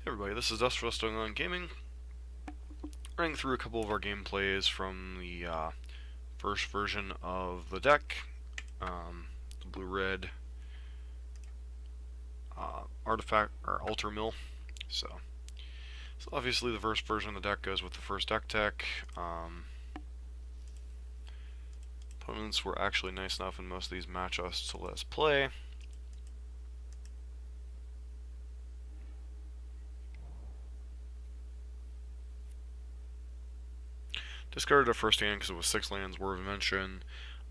Hey everybody, this is Dust Online Gaming, running through a couple of our gameplays from the first version of the deck, the blue-red artifact or altar mill. So obviously the first version of the deck goes with the first deck tech. Opponents were actually nice enough in most of these matchups to let us play. Discarded a first hand because it was 6 lands, War of Invention.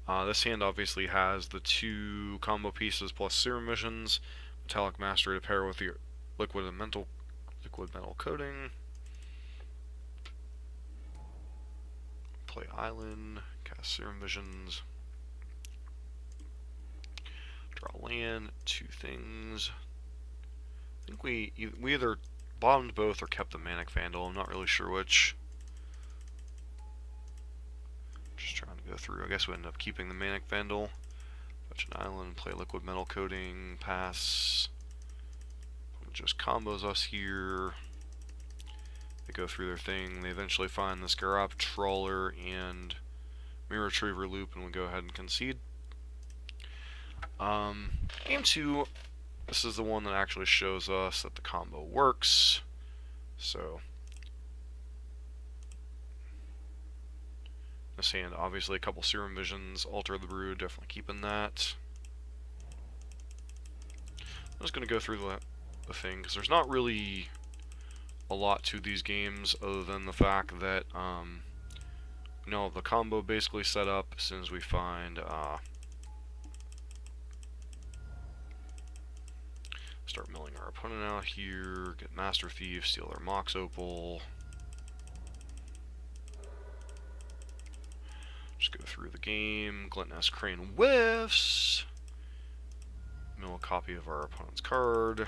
This hand obviously has the 2 combo pieces plus Serum Visions, Metallic Mastery to pair with the Liquid Metal Coating. Play Island, cast Serum Visions. Draw land, 2 things. I think we either bottomed both or kept the Manic Vandal. I'm not really sure which. Just trying to go through. I guess we ended up keeping the Manic Vandal. Fetch an island, play Liquid Metal Coating, pass. Just combos us here. They go through their thing. They eventually find the Scarab Trawler and Mirror Retriever Loop, and we go ahead and concede. Game 2, this is the one that actually shows us that the combo works. So this hand, obviously a couple Serum Visions, Alter the Brood, definitely keeping that. I'm just going to go through the thing, because there's not really a lot to these games other than the fact that, the combo basically set up as soon as we find, start milling our opponent out here, get Master Thief, steal their Mox Opal. Just go through the game. Gluttonous Crane whiffs. Mill a copy of our opponent's card.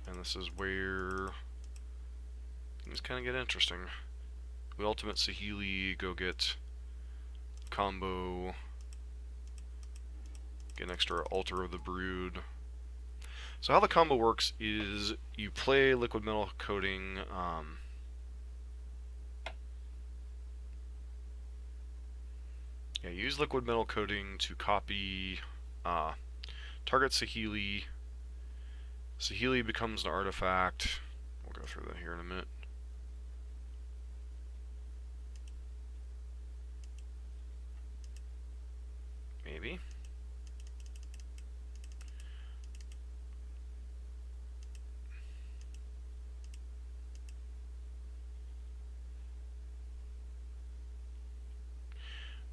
And this is where things kind of get interesting. We ultimate Saheeli, go get combo, get an extra Altar of the Brood. So how the combo works is you play Liquid Metal Coating, use Liquid Metal Coating to copy target Saheeli. Saheeli becomes an artifact. We'll go through that here in a minute. Maybe.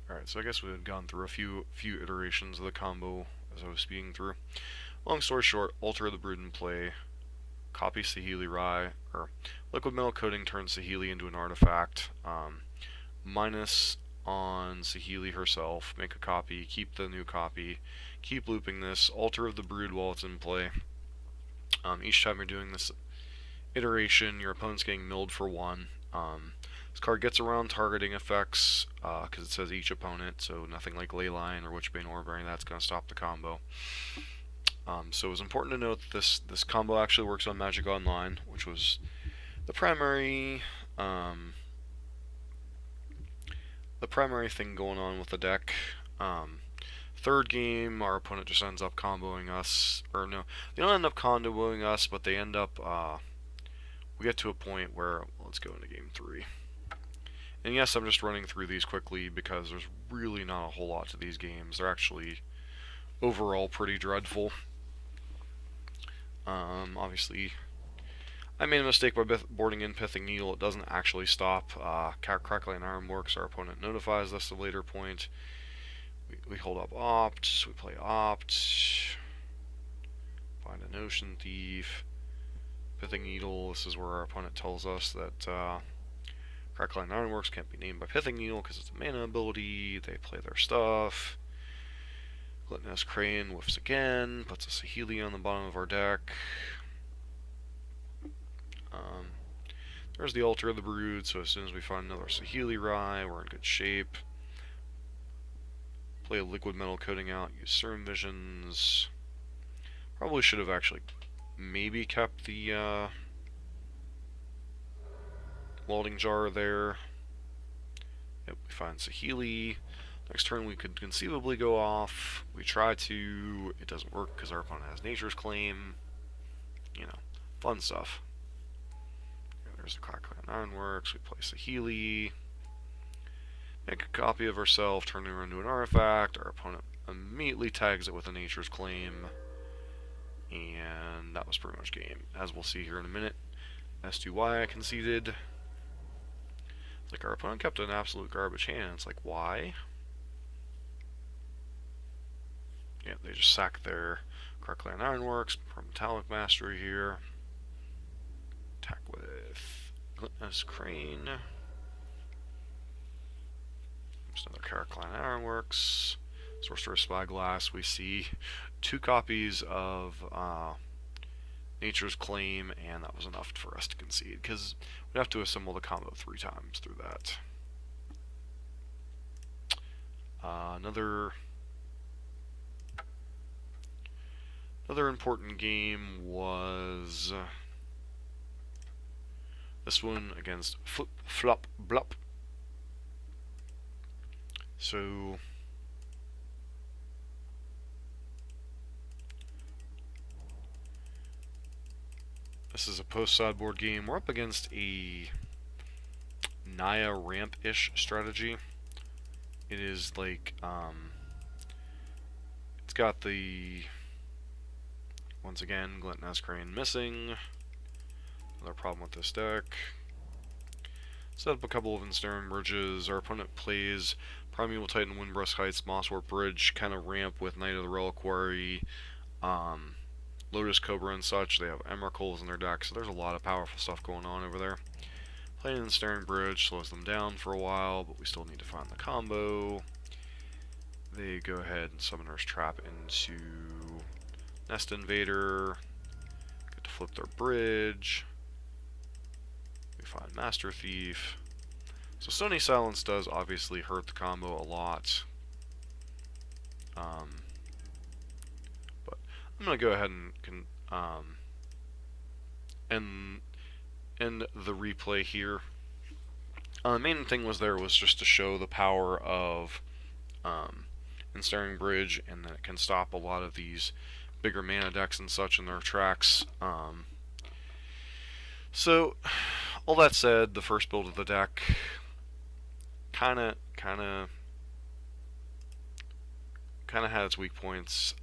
Alright, so I guess we had gone through a few iterations of the combo as I was speaking through. Long story short, Alter the Brood in play, copy Saheeli Rai, or Liquid Metal Coating turns Saheeli into an artifact, minus on Saheeli herself, make a copy, keep the new copy, keep looping this, Alter of the Brood while it's in play. Each time you're doing this iteration, your opponent's getting milled for 1. This card gets around targeting effects, because it says each opponent, so nothing like Leyline or Witchbane Orb or any of that's going to stop the combo. So it's important to note that this combo actually works on Magic Online, which was the primary thing going on with the deck. Third game, our opponent just ends up comboing us, or no, they don't end up comboing us, but they end up, we get to a point where, let's go into game 3. And yes, I'm just running through these quickly because there's really not a whole lot to these games. They're actually overall pretty dreadful. Obviously, I made a mistake by boarding in Pithing Needle. It doesn't actually stop Crackling Ironworks. Our opponent notifies us at a later point. We hold up Opt, we play Opt, find an Ocean Thief, Pithing Needle. This is where our opponent tells us that Crackling Ironworks can't be named by Pithing Needle because it's a mana ability. They play their stuff. Gluttonous Crane whiffs again, puts a Saheeli on the bottom of our deck. There's the Altar of the Brood, so as soon as we find another Saheeli Rai, we're in good shape. Play a Liquid Metal Coating out, use Serum Visions. Probably should have actually maybe kept the welding jar there. Yep, we find Saheeli. Next turn we could conceivably go off. We try to. It doesn't work because our opponent has Nature's Claim. You know, fun stuff. There's the Crackling Ironworks. We play Saheeli. Make a copy of ourselves, turn it into an artifact. Our opponent immediately tags it with a Nature's Claim. And that was pretty much game. As we'll see here in a minute. As to why I conceded. It's like our opponent kept an absolute garbage hand. It's like, why? Yeah, they just sacked their Crackling Ironworks from Metallic Mastery here. Attack with Glintless Crane. There's another Crackling Ironworks. Sorcerer's Spyglass. We see 2 copies of Nature's Claim, and that was enough for us to concede, because we'd have to assemble the combo 3 times through that. Another important game was this one against Flip Flop Blop. So this is a post-sideboard game. We're up against a Naya ramp-ish strategy. It is like, it's got the, once again, Glintless Crane missing. Another problem with this deck. Set up a couple of Ensnaring Bridges. Our opponent plays Primeval Titan, Windbreast Heights, Mosswarp Bridge, kind of ramp with Knight of the Reliquary, Lotus Cobra and such. They have Emeralds in their deck, so there's a lot of powerful stuff going on over there. Playing an Ensnaring Bridge slows them down for a while, but we still need to find the combo. They go ahead and Summoner's Trap into Nest Invader. Get to flip their bridge. We find Master Thief. So Stony Silence does obviously hurt the combo a lot. But I'm going to go ahead and end the replay here. The main thing was just to show the power of Ensnaring Bridge, and that it can stop a lot of these bigger mana decks and such in their tracks. So, all that said, the first build of the deck kinda had its weak points.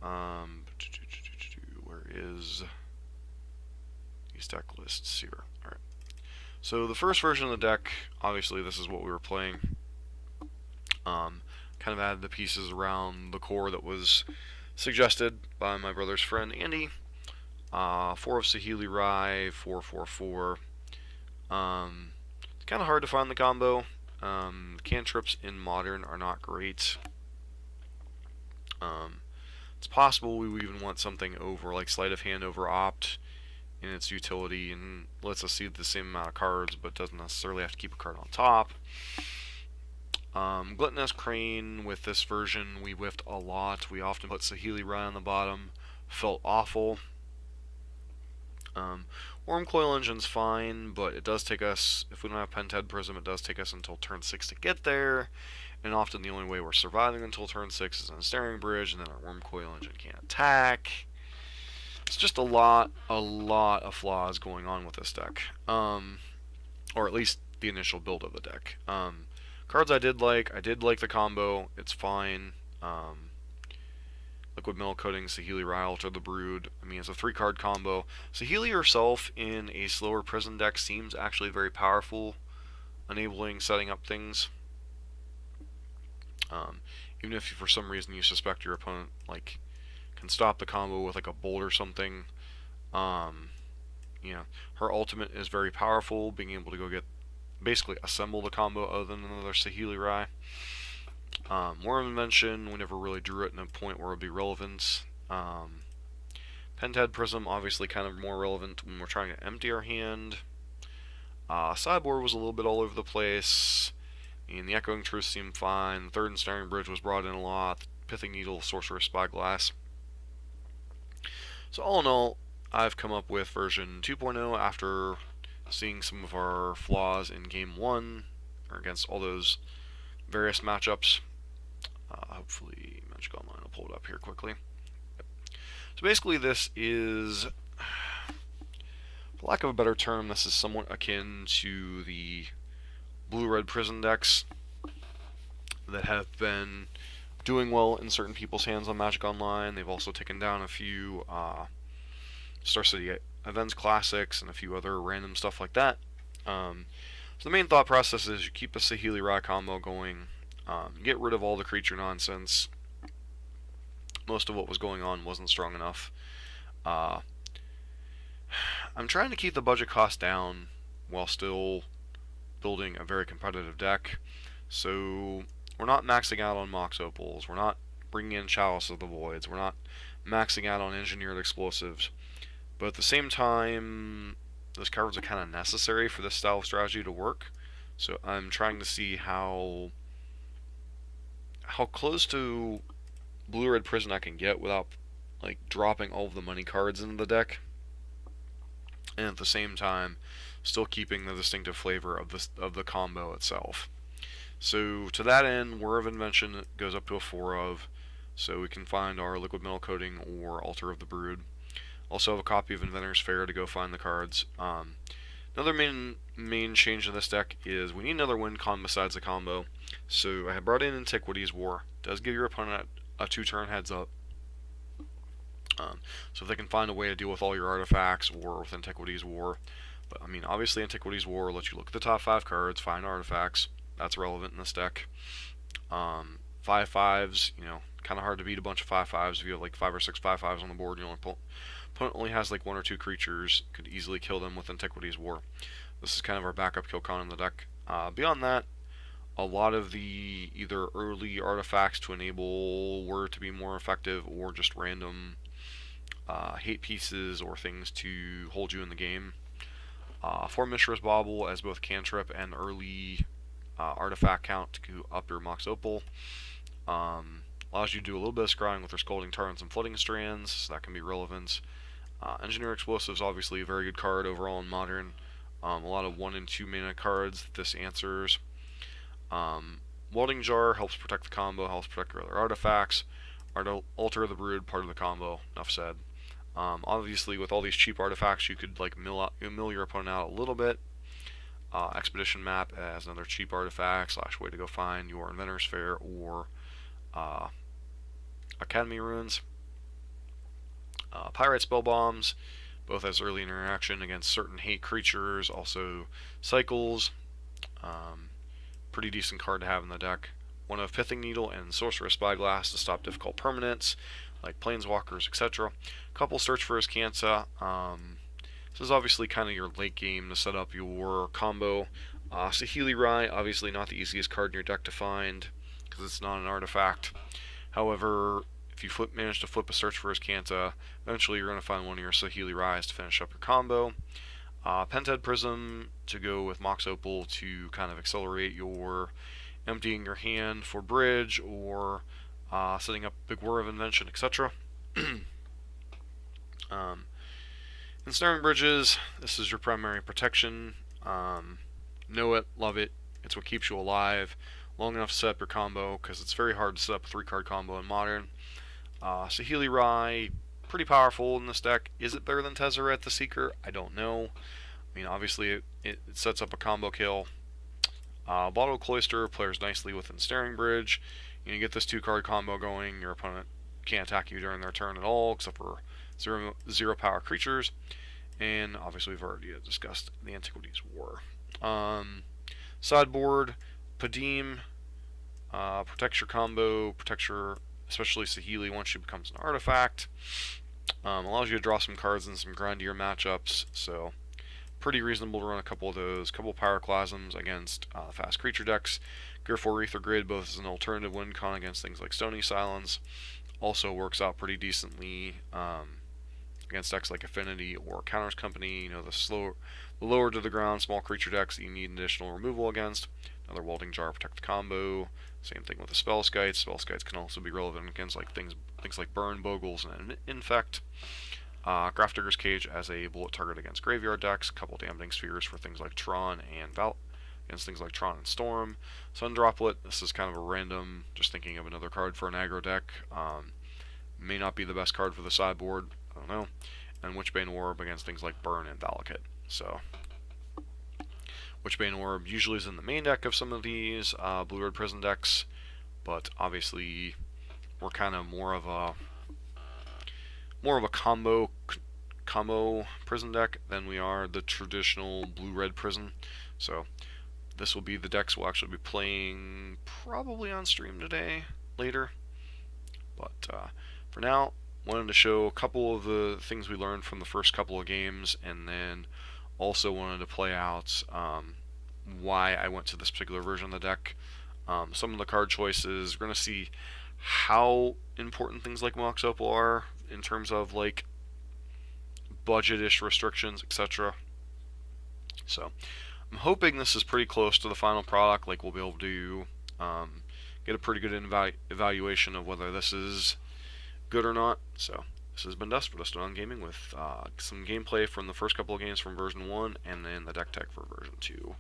Where is these deck lists here? Alright. So the first version of the deck, obviously this is what we were playing. Kind of added the pieces around the core that was suggested by my brother's friend Andy. 4 of Saheeli Rai, 4/4/4. It's kind of hard to find the combo. Cantrips in Modern are not great. It's possible we would even want something over, like Sleight of Hand over Opt in its utility, and lets us see the same amount of cards, but doesn't necessarily have to keep a card on top. Glintless Crane, with this version, we whiffed a lot. We often put Saheeli Rai on the bottom. Felt awful. Wormcoil Engine's fine, but it does take us, if we don't have Pentad Prism, it does take us until turn 6 to get there, and often the only way we're surviving until turn 6 is on a Ensnaring Bridge, and then our Wormcoil Engine can't attack. It's just a lot of flaws going on with this deck, or at least the initial build of the deck. Cards I did like the combo, it's fine. Liquid Metal Coating, Saheeli Rai, Alter the Brood. I mean, it's a 3-card combo. Saheeli herself in a slower prison deck seems actually very powerful, enabling setting up things. Even if for some reason you suspect your opponent can stop the combo with like a bolt or something. You know, her ultimate is very powerful, being able to go get basically assemble the combo other than another Saheeli Rai. Worm Invention, we never really drew it in a point where it would be relevant. Pentad Prism, obviously kind of more relevant when we're trying to empty our hand. Sideboard was a little bit all over the place. And the Echoing Truth seemed fine. The third Ensnaring Bridge was brought in a lot. Pithing Needle, Sorcerer's Spyglass. So all in all, I've come up with version 2.0 after seeing some of our flaws in game 1, or against all those various matchups. Hopefully Magic Online will pull it up here quickly. So basically this is, for lack of a better term, this is somewhat akin to the blue-red prison decks that have been doing well in certain people's hands on Magic Online. They've also taken down a few Star City Events Classics and a few other random stuff like that. So the main thought process is you keep a Saheeli Rai combo going, get rid of all the creature nonsense. Most of what was going on wasn't strong enough. I'm trying to keep the budget cost down while still building a very competitive deck. So we're not maxing out on Mox Opals. We're not bringing in Chalice of the Voids. We're not maxing out on Engineered Explosives. But at the same time, those cards are kind of necessary for this style of strategy to work. So I'm trying to see how close to blue-red prison I can get without like dropping all of the money cards into the deck, and at the same time still keeping the distinctive flavor of the combo itself. So to that end, Whir of Invention goes up to a 4 of, so we can find our Liquid Metal Coating or Altar of the Brood. Also have a copy of Inventor's Fair to go find the cards. Another main change in this deck is we need another win con besides the combo. So I have brought in Antiquities War. It does give your opponent a 2-turn heads up. So if they can find a way to deal with all your artifacts or with Antiquities War. But I mean, obviously Antiquities War lets you look at the top 5 cards, find artifacts. That's relevant in this deck. 5/5s, kind of hard to beat a bunch of 5/5s if you have like 5 or 6 5/5s on the board. Opponent only has like 1 or 2 creatures, could easily kill them with Antiquities War. This is kind of our backup kill con in the deck. Beyond that, a lot of the either early artifacts to enable Whir to be more effective, or just random hate pieces or things to hold you in the game. For Mishra's Bauble as both cantrip and early artifact count to up your Mox Opal. Allows you to do a little bit of scrying with your Scalding Tar and some Flooding Strands, so that can be relevant. Engineer Explosives, obviously a very good card overall in Modern. A lot of 1 and 2 mana cards that this answers. Welding Jar helps protect the combo, helps protect your other artifacts. Altar of the Brood, part of the combo, enough said. Obviously, with all these cheap artifacts, you could like mill your opponent out a little bit. Expedition Map as another cheap artifact / way to go find your Inventor's Fair or Academy Ruins. Pyrite Spell Bombs, both as early interaction against certain hate creatures, also cycles. Pretty decent card to have in the deck. 1 of Pithing Needle and Sorcerer's Spyglass to stop difficult permanents like Planeswalkers, etc. Couple Search for Azcanta. This is obviously kind of your late game to set up your combo. Saheeli Rai, obviously not the easiest card in your deck to find because it's not an artifact. However, if you manage to flip a Search for Azcanta, eventually you're going to find one of your Saheeli Rais to finish up your combo. Penthead Prism to go with Mox Opal to kind of accelerate your emptying your hand for bridge or setting up Big Whir of Invention, etc. Ensnaring Bridges, this is your primary protection. Know it, love it. It's what keeps you alive long enough to set up your combo, because it's very hard to set up a 3-card combo in Modern. Saheeli Rai, pretty powerful in this deck. Is it better than Tezzeret the Seeker? I don't know. I mean, obviously it sets up a combo kill. Bottle Cloister players nicely with Ensnaring Bridge. You get this 2-card combo going, your opponent can't attack you during their turn at all, except for 0 power creatures. And obviously we've already discussed the Antiquities War. Sideboard, Padim, protects your combo, protects your, especially Saheeli once she becomes an artifact. Allows you to draw some cards in some grindier matchups, so pretty reasonable to run a couple of those. Couple of Pyroclasms against fast creature decks. Gearfor Aether Grid, both as an alternative win con against things like Stony Silence, also works out pretty decently against decks like Affinity or Counters Company. The lower to the ground small creature decks that you need additional removal against. Another Welding Jar protect the combo. Same thing with the Spellskites. Spellskites can also be relevant against like things like Burn, Bogles, and Infect. Grafdigger's Cage as a bullet target against graveyard decks, a couple Dampening Spheres for things like Tron and against things like Tron and Storm. Sun Droplet, this is kind of a random, just thinking of another card for an aggro deck. May not be the best card for the sideboard, I don't know. And Witchbane Orb against things like Burn and Valakut. So, Witchbane Orb usually is in the main deck of some of these blue-red prison decks, but obviously we're kind of more of a combo prison deck than we are the traditional blue-red prison. So this will be the decks we'll actually be playing probably on stream today, later. But for now, wanted to show a couple of the things we learned from the first couple of games, and then also wanted to play out why I went to this particular version of the deck. Some of the card choices, we're going to see how important things like Mox Opal are in terms of like budget-ish restrictions, etc. So I'm hoping this is pretty close to the final product, like we'll be able to get a pretty good evaluation of whether this is good or not. So this has been Dust for Dust on Gaming with some gameplay from the first couple of games from version 1 and then the deck tech for version 2.